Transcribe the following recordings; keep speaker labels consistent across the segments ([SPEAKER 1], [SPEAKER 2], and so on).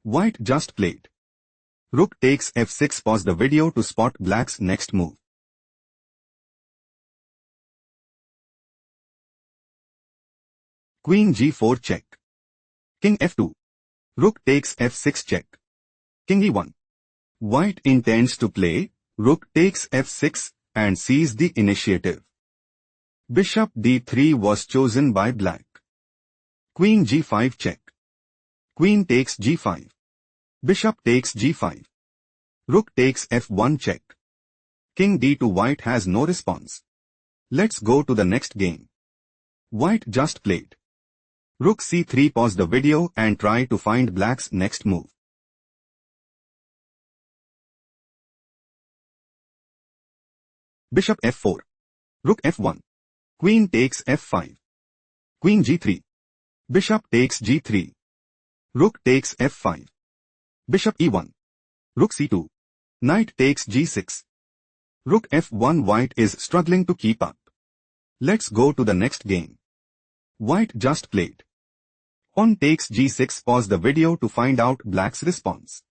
[SPEAKER 1] White just played. Rook takes f6. Pause the video to spot black's next move. Queen g4 check. King f2. Rook takes f6 check. King e1. White intends to play rook takes f6 and seize the initiative. Bishop d3 was chosen by black. Queen g5 check. Queen takes g5. Bishop takes g5. Rook takes f1 check. King d2. White has no response. Let's go to the next game. White just played. Rook c3. Pause the video and try to find black's next move. Bishop f4. Rook f1. Queen takes f5. Queen g3. Bishop takes g3. Rook takes f5. Bishop e1. Rook c2. Knight takes g6. Rook f1. White is struggling to keep up. Let's go to the next game. White just played. Pawn takes g6. Pause the video to find out black's response.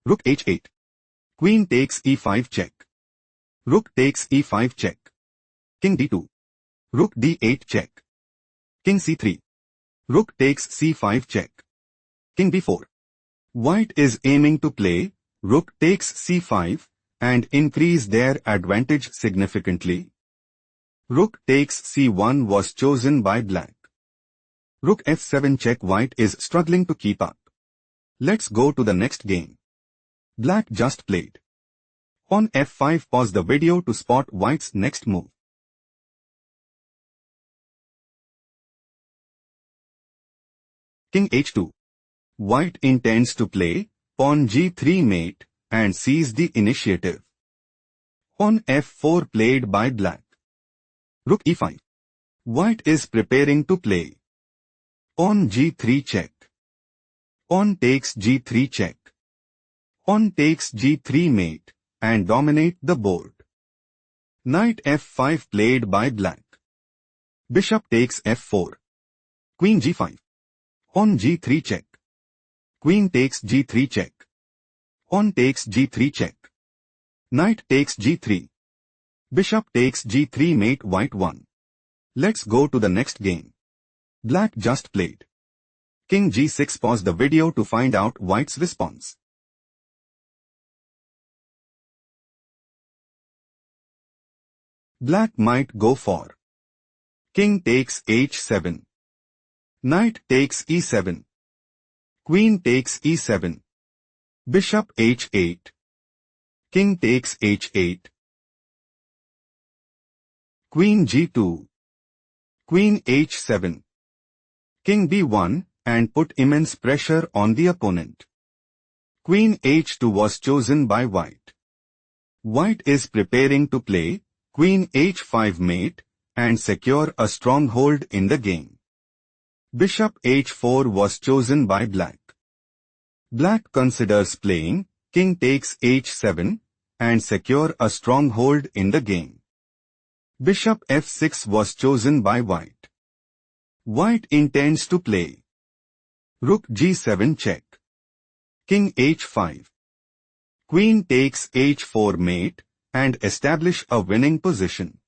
[SPEAKER 1] Rook h8. Queen takes e5 check. Rook takes e5 check. King d2. Rook d8 check. King c3. Rook takes c5 check. King b4. White is aiming to play rook takes c5 and increase their advantage significantly. Rook takes c1 was chosen by black. Rook f7 check. White is struggling to keep up. Let's go to the next game. Black just played. Pawn f5. Pause the video to spot white's next move. King h2. White intends to play pawn g3 mate and seize the initiative. Pawn f4 played by black. Rook e5. White is preparing to play. Pawn g3 check. Pawn takes g3 check. Pawn takes g3 mate and dominate the board. Knight f5 played by black. Bishop takes f4. Queen g5. Pawn g3 check. Queen takes g3 check. Pawn takes g3 check. Knight takes g3. Bishop takes g3 mate. White won. Let's go to the next game. Black just played. King g6. Pause the video to find out white's response. Black might go for king takes h7. Knight takes e7. Queen takes e7. Bishop h8. King takes h8. Queen g2. Queen h7. King b1 and put immense pressure on the opponent. Queen h2 was chosen by white. White is preparing to play Queen h5 mate and secure a stronghold in the game. Bishop h4 was chosen by black. Black considers playing king takes h7 and secure a stronghold in the game. Bishop f6 was chosen by white. White intends to play rook g7 check. King h5. Queen takes h4 mate and establish a winning position.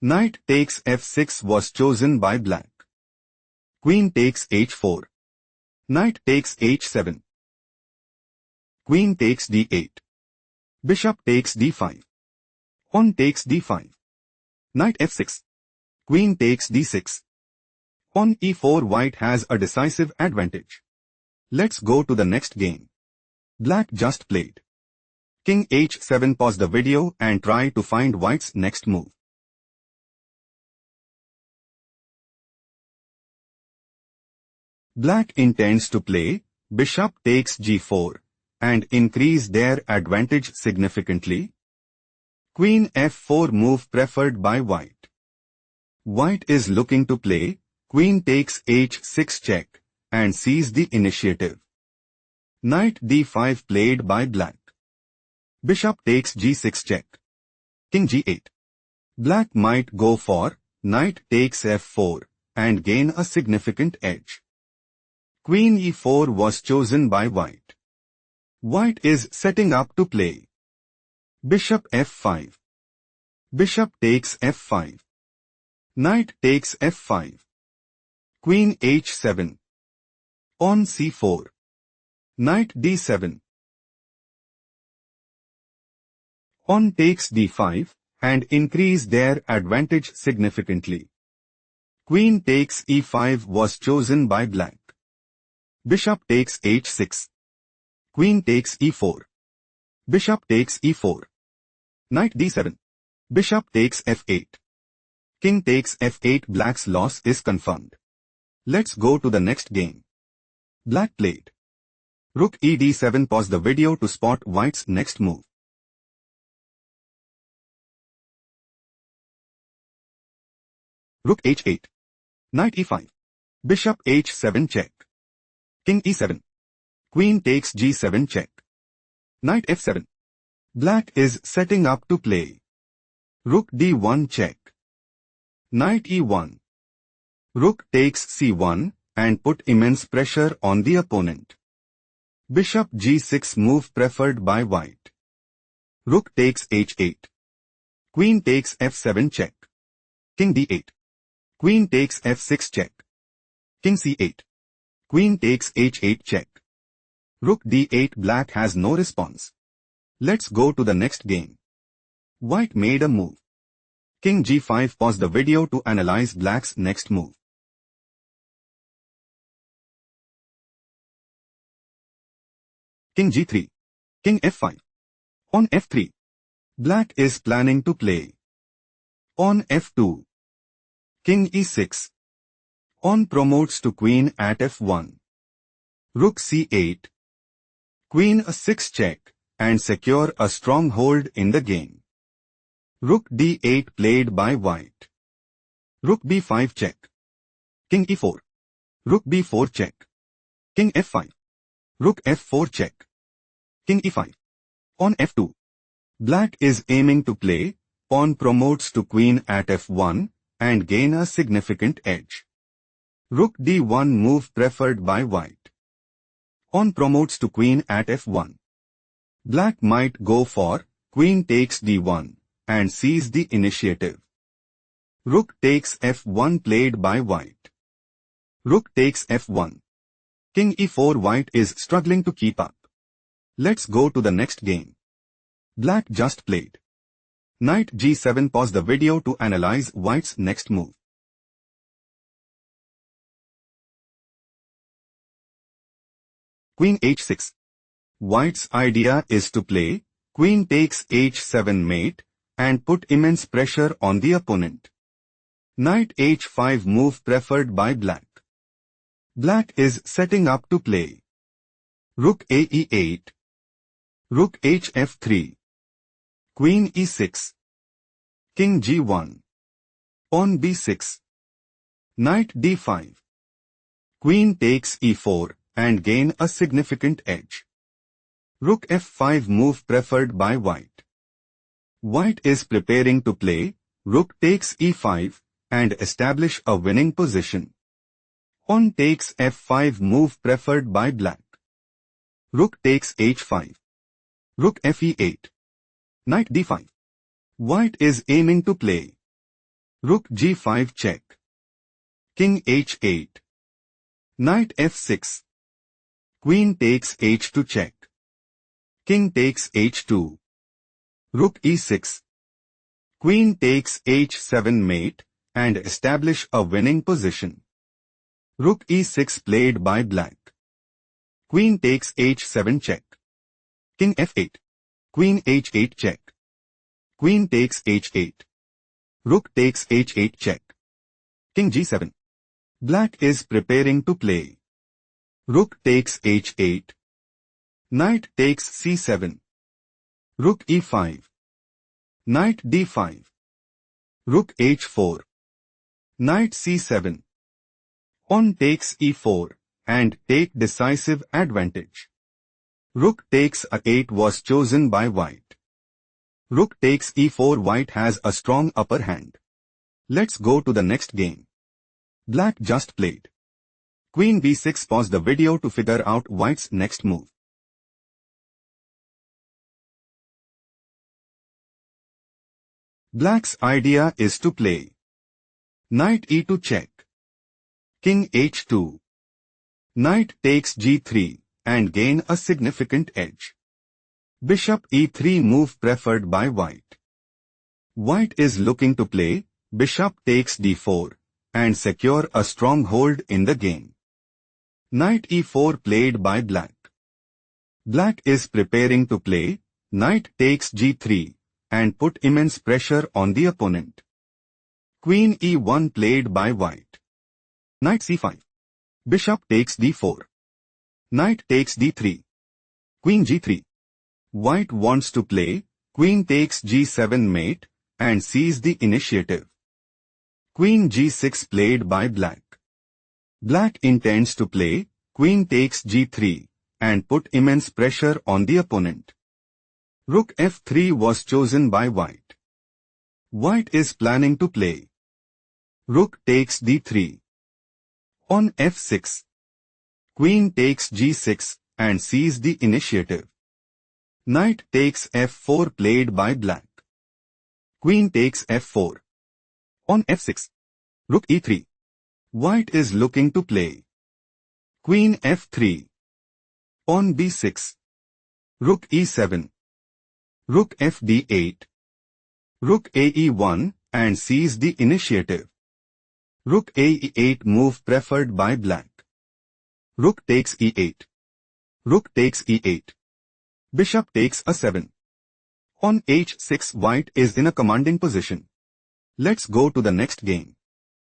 [SPEAKER 1] Knight takes f6 was chosen by black. Queen takes h4. Knight takes h7. Queen takes d8. Bishop takes d5. Pawn takes d5. Knight f6. Queen takes d6. Pawn e4. White has a decisive advantage. Let's go to the next game. Black just played. King h7. Pause the video and try to find white's next move. Black intends to play bishop takes g4 and increase their advantage significantly. Queen f4 move preferred by white. White is looking to play queen takes h6 check and seize the initiative. Knight d5 played by black. Bishop takes g6 check. King g8. Black might go for knight takes f4 and gain a significant edge. Queen e4 was chosen by white. White is setting up to play. Bishop f5. Bishop takes f5. Knight takes f5. Queen h7. Pawn c4. Knight d7. Pawn takes d5 and increase their advantage significantly. Queen takes e5 was chosen by black. Bishop takes h6. Queen takes e4. Bishop takes e4. Knight d7. Bishop takes f8. King takes f8. Black's loss is confirmed. Let's go to the next game. Black played rook e d7. Pause the video to spot white's next move. Rook h8. Knight e5. Bishop h7 check. King e7. Queen takes g7 check. Knight f7. Black is setting up to play. Rook d1 check. Knight e1. Rook takes c1 and put immense pressure on the opponent. Bishop g6 move preferred by white. Rook takes h8. Queen takes f7 check. King d8. Queen takes f6 check. King c8. Queen takes h8 check. Rook d8. Black has no response. Let's go to the next game. White made a move. King g5. Pause the video to analyze black's next move. King g3. King f5. On f3. Black is planning to play. On f2. King e6. Pawn promotes to queen at f1. Rook c8. Queen a6 check and secure a strong hold in the game. Rook d8 played by white. Rook b5 check. King e4. Rook b4 check. King f5. Rook f4 check. King e5. On f2. Black is aiming to play. Pawn promotes to queen at f1 and gain a significant edge. Rook d1 move preferred by white. Pawn promotes to queen at f1. Black might go for queen takes d1 and seize the initiative. Rook takes f1 played by white. Rook takes f1. King e4. White is struggling to keep up. Let's go to the next game. Black just played knight g7. Pause the video to analyze white's next move. Queen h6. White's idea is to play queen takes h7 mate and put immense pressure on the opponent. Knight h5 move preferred by black. Black is setting up to play rook a e8. Rook hf3. Queen e6. King g1. Pawn b6. Knight d5. Queen takes e4 and gain a significant edge. Rook f5 move preferred by white. White is preparing to play rook takes e5 and establish a winning position. Pawn takes f5 move preferred by black. Rook takes h5. Rook fe8. Knight d5. White is aiming to play rook g5 check. King h8. Knight f6. Queen takes h2 check. King takes h2. Rook e6. Queen takes h7 mate and establish a winning position. Rook e6 played by black. Queen takes h7 check. King f8. Queen h8 check. Queen takes h8. Rook takes h8 check. King g7. Black is preparing to play rook takes h8. Knight takes c7. Rook e5. Knight d5. Rook h4. Knight c7. Pawn takes e4 and take decisive advantage. Rook takes a8 was chosen by white. Rook takes e4. White has a strong upper hand. Let's go to the next game. Black just played. Queen b6. Pause the video to figure out white's next move. Black's idea is to play knight e2 check, king h2, knight takes g3 and gain a significant edge. Bishop e3 move preferred by white. White is looking to play bishop takes d4 and secure a stronghold in the game. Knight e4 played by black. Black is preparing to play knight takes g3 and put immense pressure on the opponent. Queen e1 played by white. Knight c5. Bishop takes d4. Knight takes d3. Queen g3. White wants to play queen takes g7 mate and seize the initiative. Queen g6 played by black. Black intends to play queen takes g3 and put immense pressure on the opponent. Rook f3 was chosen by white. White is planning to play rook takes d3. On f6, queen takes g6 and seize the initiative. Knight takes f4 played by black. Queen takes f4. On f6, rook e3. White is looking to play queen f3. On b6, rook e7. Rook fd8. Rook ae1 and seize the initiative. Rook ae8 move preferred by black. Rook takes e8. Rook takes e8. Bishop takes a7. On h6 white is in a commanding position. Let's go to the next game.